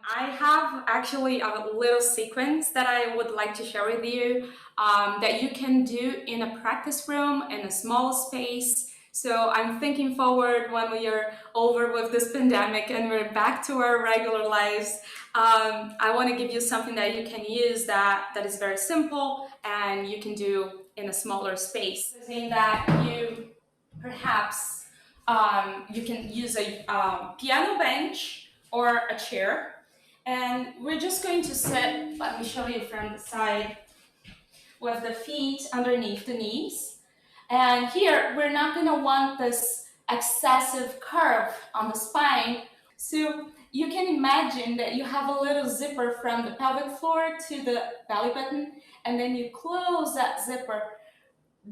I have actually a little sequence that I would like to share with you that you can do in a practice room in a small space. So I'm thinking forward when we are over with this pandemic and we're back to our regular lives. I want to give you something that you can use that is very simple and you can do in a smaller space. Saying that you perhaps you can use a piano bench or a chair, and we're just going to sit, let me show you from the side, with the feet underneath the knees. And here, we're not going to want this excessive curve on the spine. So you can imagine that you have a little zipper from the pelvic floor to the belly button, and then you close that zipper,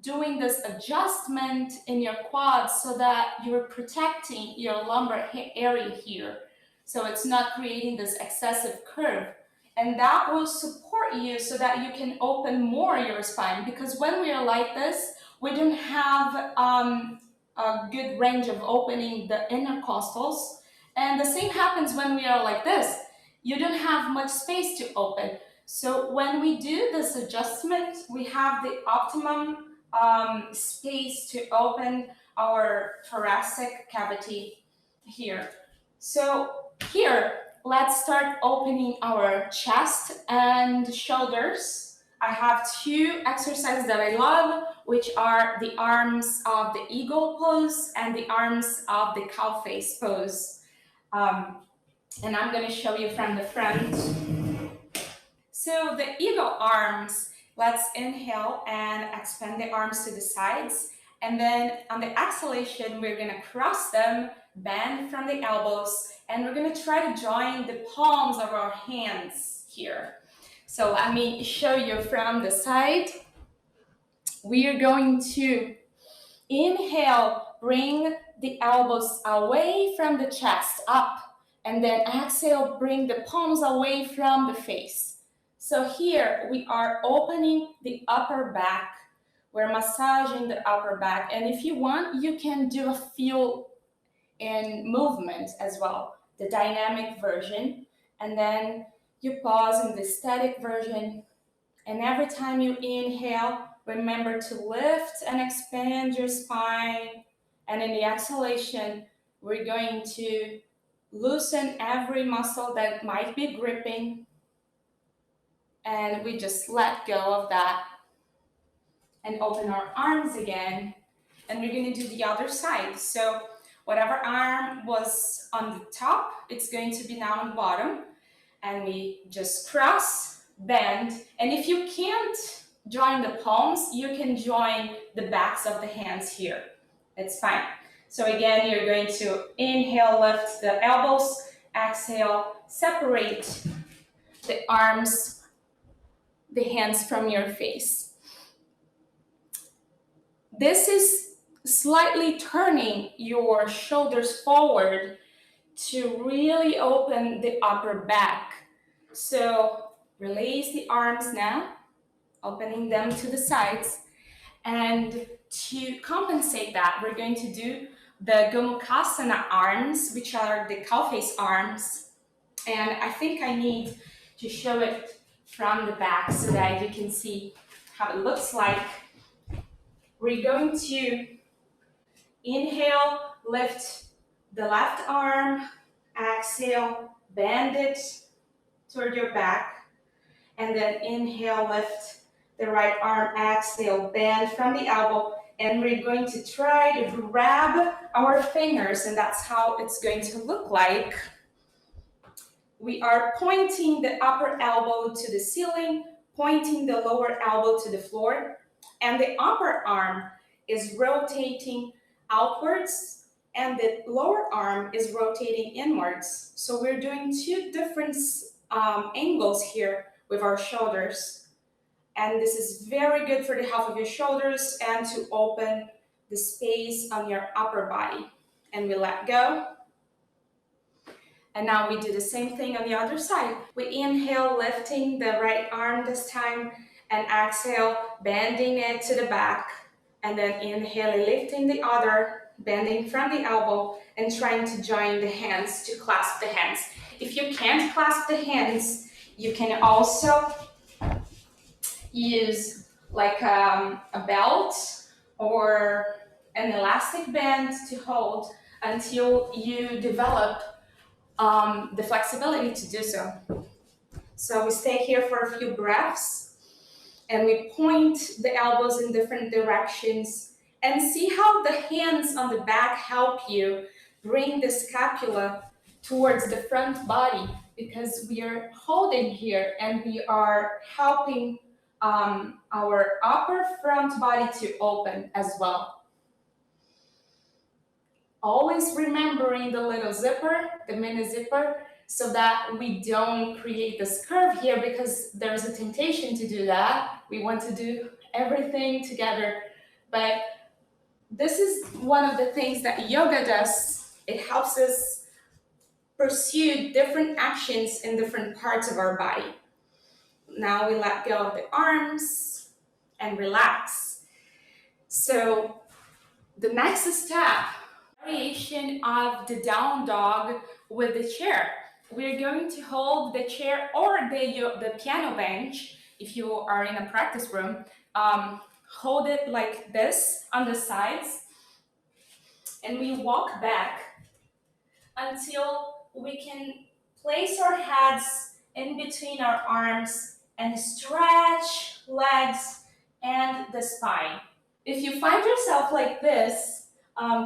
doing this adjustment in your quads so that you're protecting your lumbar area here. So it's not creating this excessive curve. And that will support you so that you can open more your spine, because when we are like this, we don't have a good range of opening the intercostals. And the same happens when we are like this. You don't have much space to open. So when we do this adjustment, we have the optimum space to open our thoracic cavity here. So here, let's start opening our chest and shoulders. I have two exercises that I love, which are the arms of the eagle pose and the arms of the cow face pose. And I'm going to show you from the front. So the eagle arms, let's inhale and expand the arms to the sides. And then on the exhalation, we're going to cross them, bend from the elbows, and we're going to try to join the palms of our hands here. So let me show you from the side. We are going to inhale, bring the elbows away from the chest, up, and then exhale, bring the palms away from the face. So here we are opening the upper back. We're massaging the upper back. And if you want, you can do a feel in movement as well, the dynamic version. And then you pause in the static version. And every time you inhale, remember to lift and expand your spine. And in the exhalation, we're going to loosen every muscle that might be gripping. And we just let go of that and open our arms again. And we're going to do the other side. So whatever arm was on the top, it's going to be now on the bottom. And we just cross, bend. And if you can't join the palms, you can join the backs of the hands here. It's fine. So again, you're going to inhale, lift the elbows, exhale, separate the arms, the hands from your face. This is slightly turning your shoulders forward to really open the upper back. So release the arms now, opening them to the sides. And to compensate that, we're going to do the Gomukhasana arms, which are the cow face arms. And I think I need to show it from the back so that you can see how it looks like. We're going to inhale, lift the left arm, exhale, bend it toward your back, and then inhale, lift the right arm, exhale, bend from the elbow, and we're going to try to grab our fingers, and that's how it's going to look like. We are pointing the upper elbow to the ceiling, pointing the lower elbow to the floor, and the upper arm is rotating outwards, and the lower arm is rotating inwards. So we're doing two different angles here with our shoulders. And this is very good for the health of your shoulders and to open the space on your upper body. And we let go. And now we do the same thing on the other side. We inhale, lifting the right arm this time, and exhale, bending it to the back. And then inhale, lifting the other, bending from the elbow, and trying to join the hands, to clasp the hands. If you can't clasp the hands, you can also use like a belt or an elastic band to hold until you develop the flexibility to do so. So we stay here for a few breaths and we point the elbows in different directions and see how the hands on the back help you bring the scapula towards the front body, because we are holding here and we are helping our upper front body to open as well. Always remembering the little zipper, the mini zipper, so that we don't create this curve here, because there's a temptation to do that. We want to do everything together, but this is one of the things that yoga does. It helps us pursue different actions in different parts of our body. Now we let go of the arms and relax. So the next step, variation of the down dog with the chair. We're going to hold the chair or the piano bench, if you are in a practice room. Hold it like this on the sides, and we walk back until we can place our heads in between our arms and stretch legs and the spine. If you find yourself like this,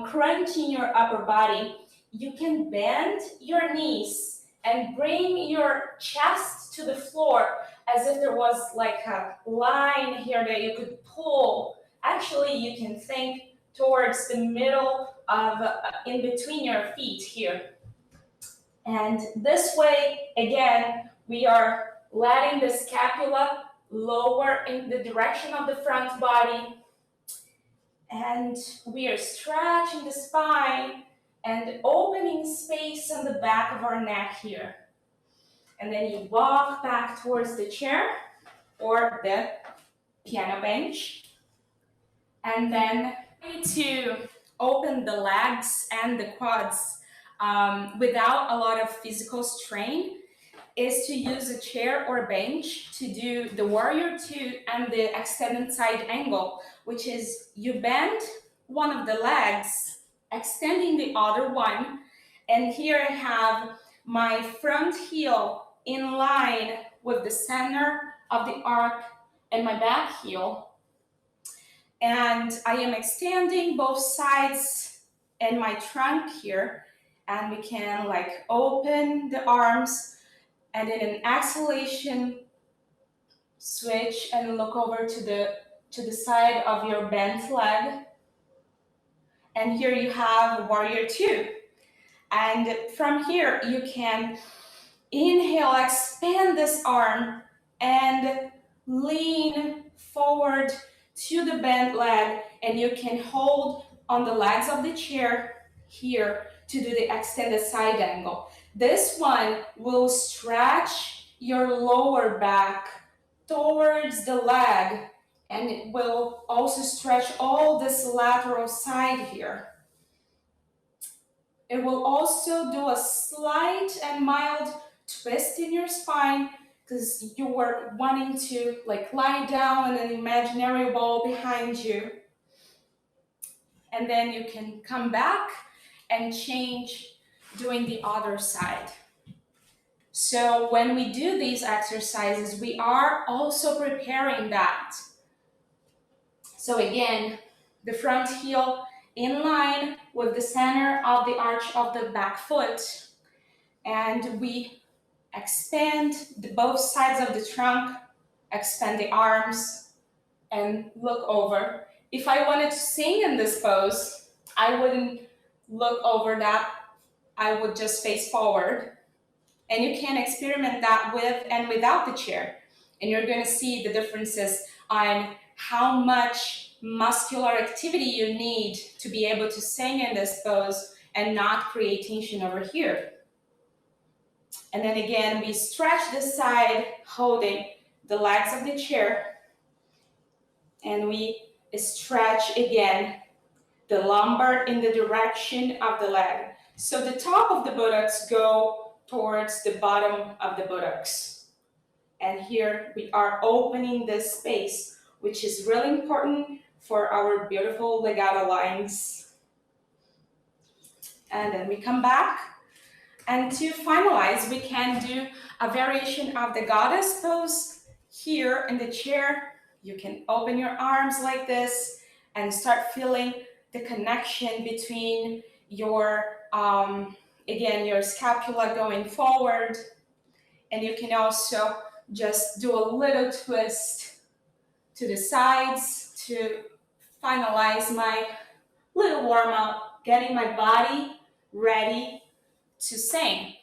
crunching your upper body, you can bend your knees and bring your chest to the floor as if there was like a line here that you could pull. Actually, you can think towards the middle of in between your feet here. And this way, again, we are letting the scapula lower in the direction of the front body, and we are stretching the spine and opening space on the back of our neck here. And then you walk back towards the chair or the piano bench. And then to open the legs and the quads without a lot of physical strain is to use a chair or bench to do the warrior two and the extended side angle, which is you bend one of the legs, extending the other one, and here I have my front heel in line with the center of the arc and my back heel, and I am extending both sides and my trunk here, and we can like open the arms. And in an exhalation, switch and look over to the side of your bent leg. And here you have warrior two. And from here, you can inhale, expand this arm, and lean forward to the bent leg. And you can hold on the legs of the chair here to do the extended side angle. This one will stretch your lower back towards the leg, and it will also stretch all this lateral side here. It will also do a slight and mild twist in your spine, because you were wanting to like lie down in an imaginary ball behind you. And then you can come back and change doing the other side. So when we do these exercises, we are also preparing that. So again, the front heel in line with the center of the arch of the back foot, and we expand both sides of the trunk, expand the arms, and look over. If I wanted to sing in this pose, I wouldn't look over that. I would just face forward. And you can experiment that with and without the chair. And you're going to see the differences on how much muscular activity you need to be able to sing in this pose and not create tension over here. And then again, we stretch the side, holding the legs of the chair. And we stretch again the lumbar in the direction of the leg. So the top of the buttocks go towards the bottom of the buttocks. And here we are opening this space, which is really important for our beautiful legato lines. And then we come back. And to finalize, we can do a variation of the goddess pose here in the chair. You can open your arms like this and start feeling the connection between your, again, your scapula going forward. And you can also just do a little twist to the sides to finalize my little warm up, getting my body ready to sing.